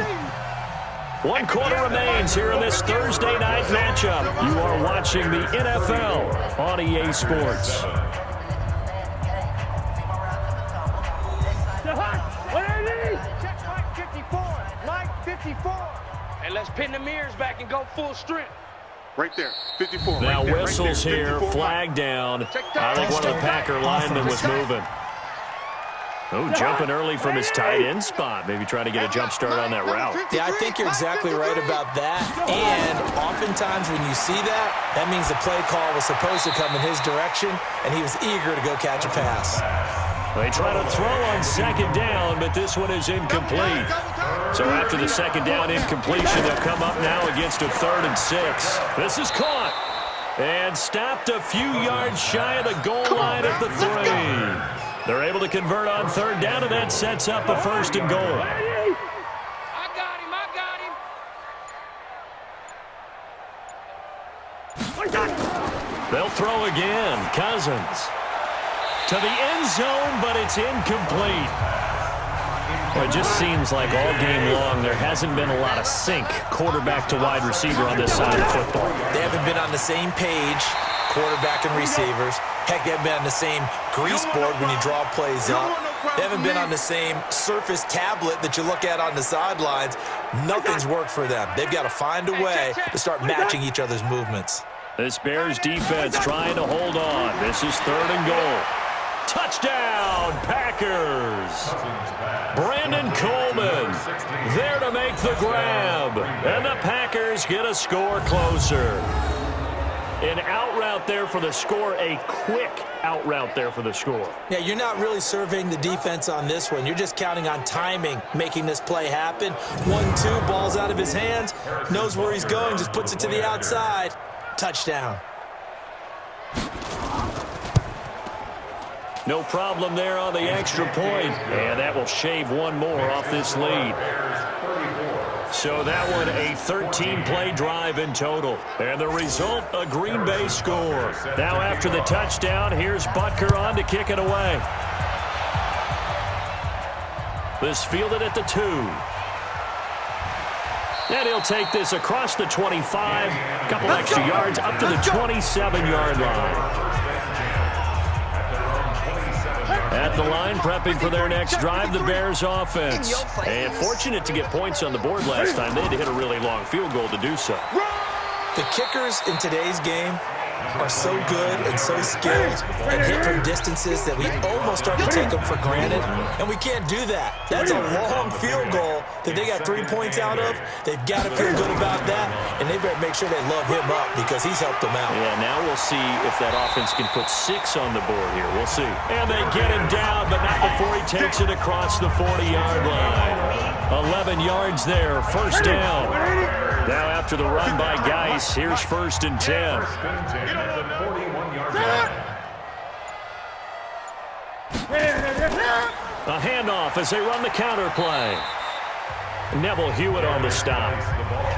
1 quarter remains here in this Thursday night matchup. You are watching the NFL on EA Sports. Mike 54. And let's pin the mirrors back and go full strength. Right there, 54. Now right there, whistles right there, here, 54. flag down. I think one of the Packer linemen was moving. Oh, jumping early from his tight end spot. Maybe trying to get a jump start on that route. Yeah, I think you're exactly right about that. And oftentimes when you see that, that means the play call was supposed to come in his direction, and he was eager to go catch a pass. They try to throw on 2nd down, but this one is incomplete. So after the 2nd down incompletion, they'll come up now against a 3rd and 6. This is caught and stopped a few yards shy of the goal line at the 3. They're able to convert on 3rd down, and that sets up a 1st and goal. I got him. They'll throw again. Cousins to the end zone, but it's incomplete. Well, it just seems like all game long there hasn't been a lot of sync quarterback to wide receiver on this side of the football. They haven't been on the same page, quarterback and receivers. Heck, they haven't been on the same grease board when you draw plays up. They haven't been on the same surface tablet that you look at on the sidelines. Nothing's worked for them. They've got to find a way to start matching each other's movements. This Bears defense trying to hold on. This is 3rd and goal. Touchdown, Packers. Brandon Coleman there to make the grab. And the Packers get a score closer. An out route there for the score, a quick out route there for the score. Yeah, you're not really surveying the defense on this one. You're just counting on timing, making this play happen. 1-2, ball's out of his hands, knows where he's going, just puts it to the outside. Touchdown. No problem there on the extra point. And that will shave one more off this lead. So that one, a 13-play drive in total. And the result, a Green Bay score. Now after the touchdown, here's Butker on to kick it away. This fielded at the 2. And he'll take this across the 25. A couple extra yards up to the 27-yard line. At the line, prepping for their next drive, the Bears offense. And fortunate to get points on the board last time. They had to hit a really long field goal to do so. The kickers in today's game are so good and so skilled and hit from distances that we almost start to take them for granted, and we can't do that. That's a long field goal that they got 3 points out of. They've got to feel good about that, and they better make sure they love him up because he's helped them out. Yeah, now we'll see if that offense can put 6 on the board here. We'll see. And they get him down, but not before he takes it across the 40-yard line. 11 yards there, 1st down. Now after the run by Geis, here's 1st and 10. A handoff as they run the counter play. Neville Hewitt on the stop.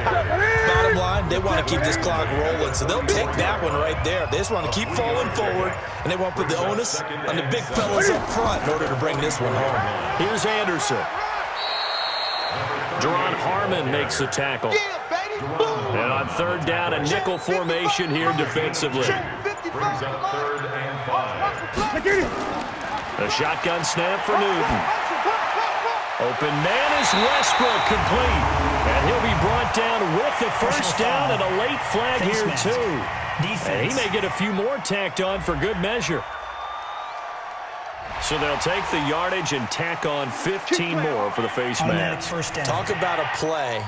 Bottom line, they want to keep this clock rolling, so they'll take that one right there. They just want to keep falling forward, and they want to put the onus on the big fellas up front in order to bring this one home. Here's Anderson. Deron Harmon makes the tackle. And on 3rd down, a nickel formation here defensively. Brings up 3rd and 5. A shotgun snap for Newton. Open man is Westbrook, complete. And he'll be brought down with the 1st down and a late flag here too. And he may get a few more tacked on for good measure. So they'll take the yardage and tack on 15 more for the face mask. Talk about a play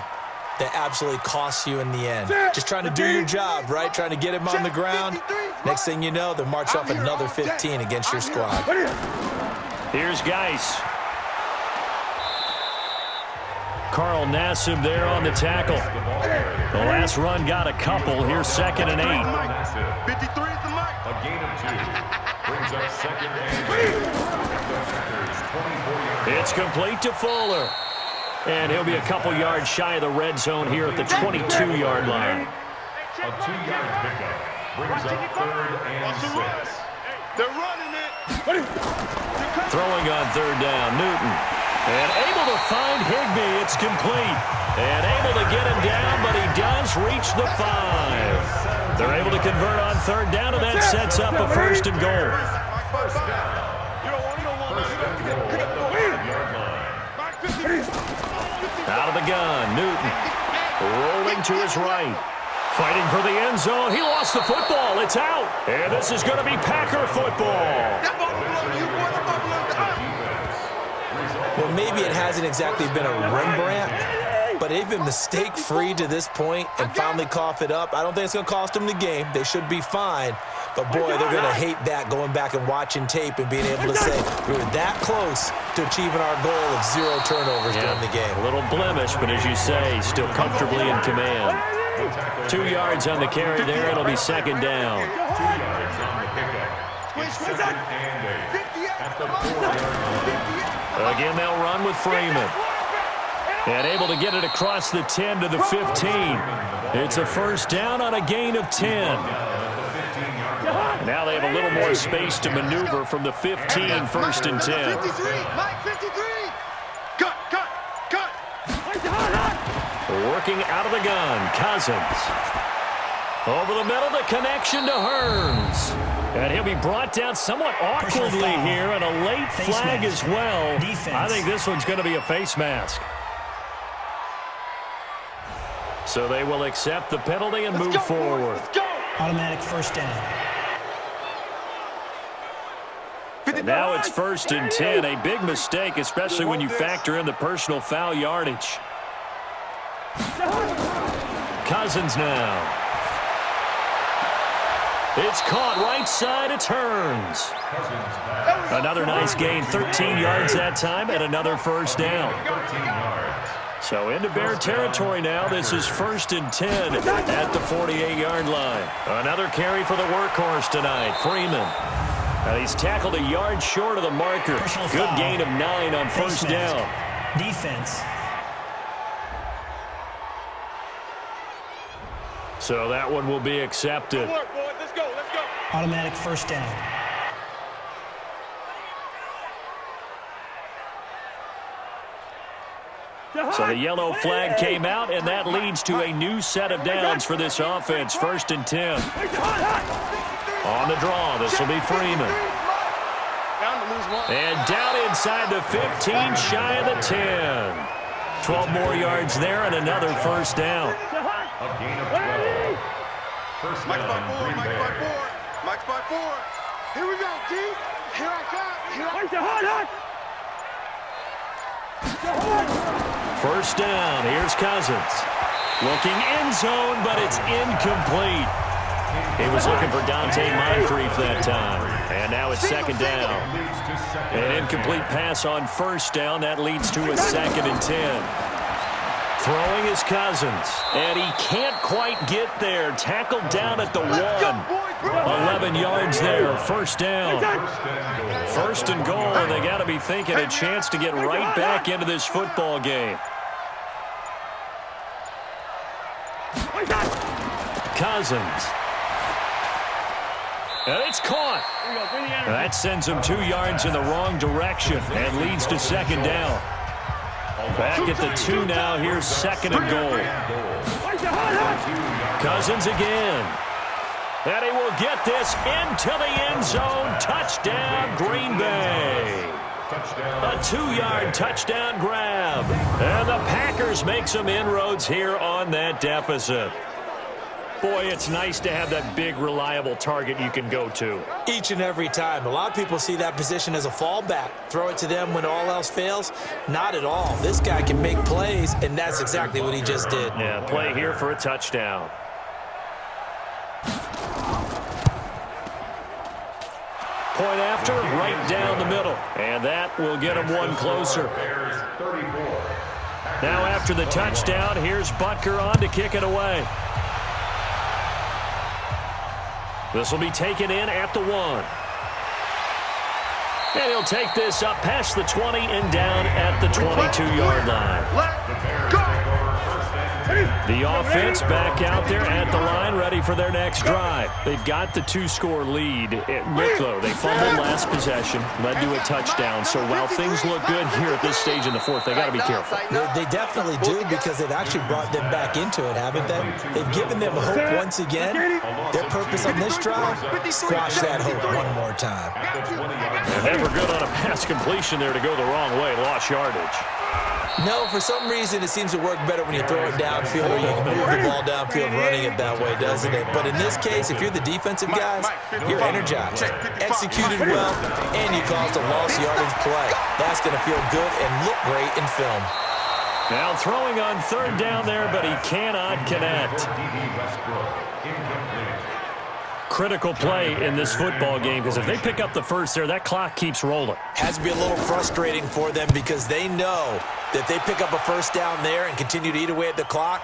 that absolutely costs you in the end. Just trying to do your job, right? Trying to get him on the ground. Next thing you know, they'll march off another 15 against your squad. Here's Geis. Carl Nassib there on the tackle. The last run got a couple. Here's 2nd and 8. 53 is the mark. A gain of 2. Brings up 2nd and 8. It's complete to Fuller. And he'll be a couple yards shy of the red zone here at the 22-yard line. A 2-yard pickup brings up 3rd and 6. They're running it. Throwing on 3rd down, Newton. And able to find Higbee. It's complete. And able to get him down, but he does reach the 5. They're able to convert on 3rd down, and that sets up a 1st and goal. First down. First and goal at the 5-yard line. Out of the gun, Newton. Rolling to his right. Fighting for the end zone. He lost the football. It's out. And this is going to be Packer football. Well, maybe it hasn't exactly been a Rembrandt, but they've been mistake-free to this point and finally cough it up. I don't think it's going to cost them the game. They should be fine. But, boy, they're going to hate that, going back and watching tape and being able to say we were that close to achieving our goal of 0 turnovers during the game. A little blemish, but as you say, still comfortably in command. 2 yards on the carry there. It'll be 2nd down. 2 yards on the pickup. It's 2nd and 8 at the 4-yard line. Again, they'll run with Freeman. And able to get it across the 10 to the 15. It's a 1st down on a gain of 10. Now they have a little more space to maneuver from the 15, 1st and 10. 53, Mike 53. Cut. Working out of the gun, Cousins. Over the middle, the connection to Hearns. And he'll be brought down somewhat awkwardly here, and a late flag as well. I think this one's going to be a face mask. So they will accept the penalty and move forward. Automatic 1st down. And now it's 1st and 10. A big mistake, especially when you factor in the personal foul yardage. Cousins now. It's caught right side. It's Hearns. Another nice gain. 13 yards that time and another 1st down. 13 yards. So into Bear territory now. This is 1st and 10 at the 48-yard line. Another carry for the workhorse tonight, Freeman. He's tackled a yard short of the marker. Good gain of 9 on 1st down. Defense. So that one will be accepted. Good work, boys. Let's go. Automatic 1st down. So the yellow flag came out, and that leads to a new set of downs for this offense. 1st and 10. On the draw, this will be Freeman. And down inside the 15, shy of the 10. 12 more yards there and another 1st down. A gain of 12. First Mike's by down, 4. Green Bay. Mike's by 4. Here we go, G. Here I come. 1st down. Here's Cousins. Looking end zone, but it's incomplete. He was looking for Dante Moncrief that time. And now it's 2nd down. An incomplete pass on 1st down. That leads to a 2nd and 10. Throwing is Cousins. And he can't quite get there. Tackled down at the 1. 11 yards there. 1st down. 1st and goal. And they got to be thinking a chance to get right back into this football game. Cousins. And it's caught. That sends him 2 yards in the wrong direction and leads to 2nd down. Back at the 2 now. Here's 2nd and goal. Cousins again. And he will get this into the end zone. Touchdown, Green Bay. A 2-yard touchdown grab. And the Packers make some inroads here on that deficit. Boy, it's nice to have that big, reliable target you can go to. Each and every time. A lot of people see that position as a fallback. Throw it to them when all else fails. Not at all. This guy can make plays, and that's exactly what he just did. Yeah, play here for a touchdown. Point after, right down the middle. And that will get him one closer. Now after the touchdown, here's Butker on to kick it away. This will be taken in at the 1. And he'll take this up past the 20 and down at the 22-yard line. Let's go. The offense back out there at the line, ready for their next drive. They've got the 2-score lead. Look, though, they fumbled last possession, led to a touchdown. So while things look good here at this stage in the fourth, they got to be careful. They definitely do, because they've actually brought them back into it, haven't they? They've given them hope once again. Their purpose on this drive, squash that hope one more time. Never good on a pass completion there to go the wrong way. Lost yardage. No, for some reason it seems to work better when you throw it downfield, or you can move the ball downfield running it that way, doesn't it? But in this case, if you're the defensive guys, you're energized, executed well, and you caused a lost yardage play. That's going to feel good and look great in film. Now throwing on third down there, but he cannot connect. Critical play in this football game, because if they pick up the first there, that clock keeps rolling. Has to be a little frustrating for them, because they know that if they pick up a first down there and continue to eat away at the clock,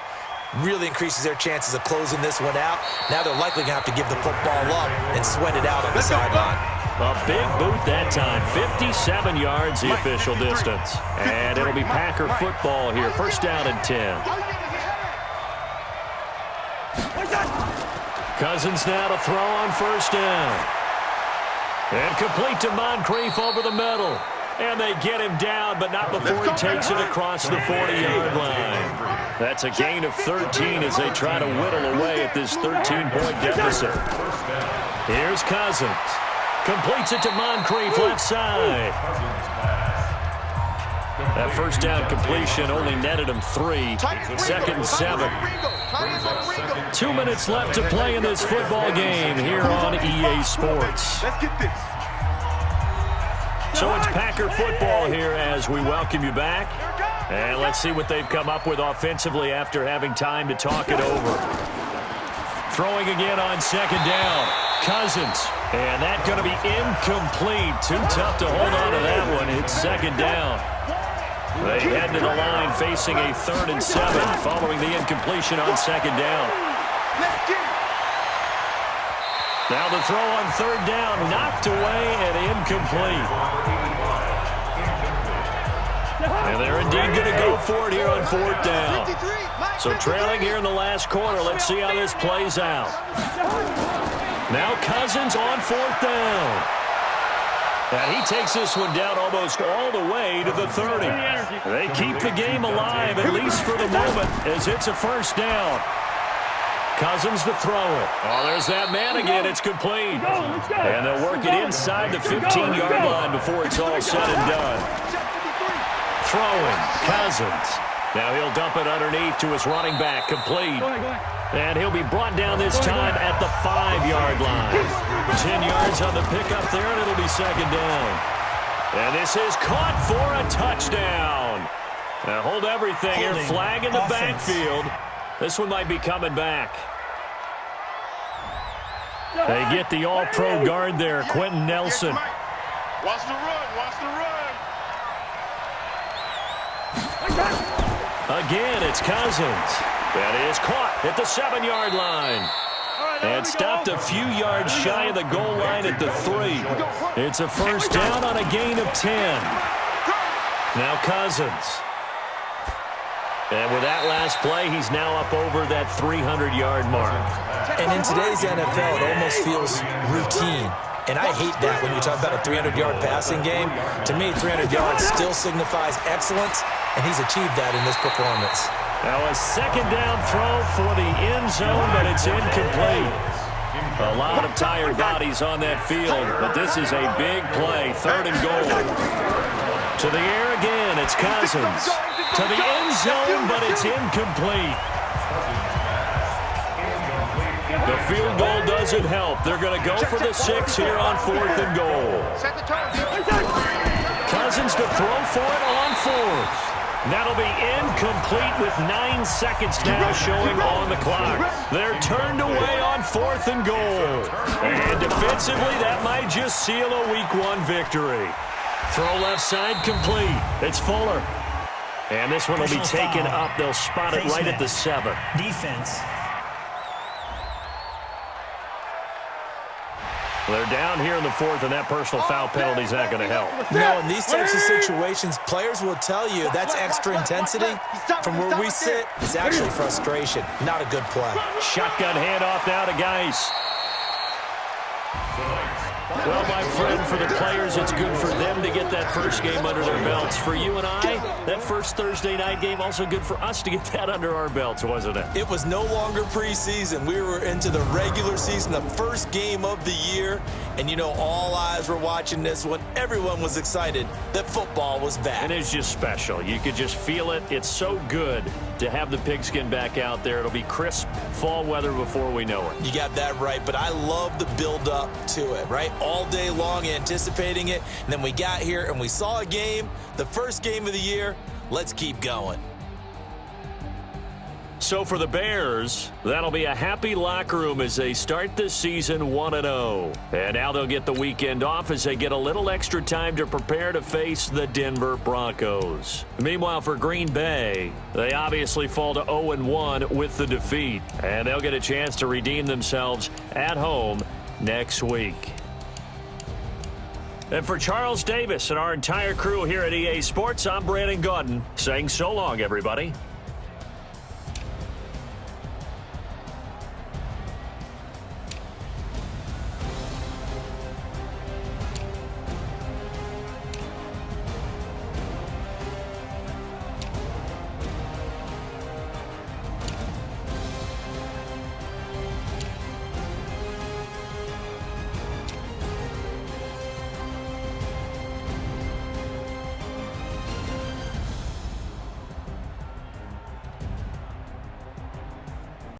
really increases their chances of closing this one out. Now they're likely going to have to give the football up and sweat it out on the sideline. A big boot that time. 57 yards the official distance. And it'll be Packer football here. First down and 10. Cousins now to throw on first down. And complete to Moncrief over the middle. And they get him down, but not before he takes it across the 40-yard line. That's a gain of 13 as they try to whittle away at this 13-point deficit. Here's Cousins. Completes it to Moncrief left side. That first down completion only netted him 3. Second and 7. 2 minutes left to play in this football game here on EA Sports. Let's get this. So it's Packer football here as we welcome you back. And let's see what they've come up with offensively after having time to talk it over. Throwing again on second down. Cousins. And that's going to be incomplete. Too tough to hold on to that one. It's second down. They head to the line facing a 3rd and 7 following the incompletion on second down. Now the throw on third down, knocked away and incomplete. And they're indeed going to go for it here on fourth down. So trailing here in the last quarter. Let's see how this plays out. Now Cousins on fourth down. And he takes this one down almost all the way to the 30. They keep the game alive, at least for the moment, as it's a first down. Cousins to throw it. Oh, there's that man again. It's complete. And they'll work it inside the 15-yard line before it's all said and done. Throwing, Cousins. Now he'll dump it underneath to his running back, complete. And he'll be brought down this time at the 5-yard line. 10 yards on the pickup there, and it'll be second down. And this is caught for a touchdown. Now hold everything here. Flag in the backfield. This one might be coming back. They get the all-pro guard there, Quentin Nelson. Watch the run. Watch the run. Again, it's Cousins. That is caught at the 7-yard line. And stopped a few yards shy of the goal line at the 3. It's a first down on a gain of 10. Now Cousins. And with that last play, he's now up over that 300-yard mark. And in today's NFL, it almost feels routine. And I hate that when you talk about a 300-yard passing game. To me, 300 yards still signifies excellence, and he's achieved that in this performance. Now a second down throw for the end zone, but it's incomplete. A lot of tired bodies on that field, but this is a big play. 3rd and goal. To the air again, it's Cousins. To the end zone, but it's incomplete. The field goal doesn't help. They're going to go for the 6 here on 4th and goal. Cousins to throw for it on 4th. That'll be incomplete with 9 seconds now showing on the clock. They're turned away on 4th and goal. And defensively, that might just seal a Week 1 victory. Throw left side complete. It's Fuller. And this one will be taken up. They'll spot it right at the 7. Defense. They're down here in the fourth, and that personal foul penalty is not going to help. No, in these types of situations, players will tell you that's extra intensity. From where we sit, it's actually frustration. Not a good play. Shotgun handoff now to Geis. Well, my friend, for the players, it's good for them to get that first game under their belts. For you and I, that first Thursday night game, also good for us to get that under our belts, wasn't it? It was no longer preseason. We were into the regular season, the first game of the year. And, you know, all eyes were watching this one. Everyone was excited that football was back. And it's just special. You could just feel it. It's so good to have the pigskin back out there. It'll be crisp fall weather before we know it. You got that right, but I love the build-up to it, right? All day long anticipating it, and then we got here and we saw a game, the first game of the year. Let's keep going. So for the Bears, that'll be a happy locker room as they start this season 1-0. And now they'll get the weekend off as they get a little extra time to prepare to face the Denver Broncos. Meanwhile, for Green Bay, they obviously fall to 0-1 with the defeat. And they'll get a chance to redeem themselves at home next week. And for Charles Davis and our entire crew here at EA Sports, I'm Brandon Gaudin saying so long, everybody.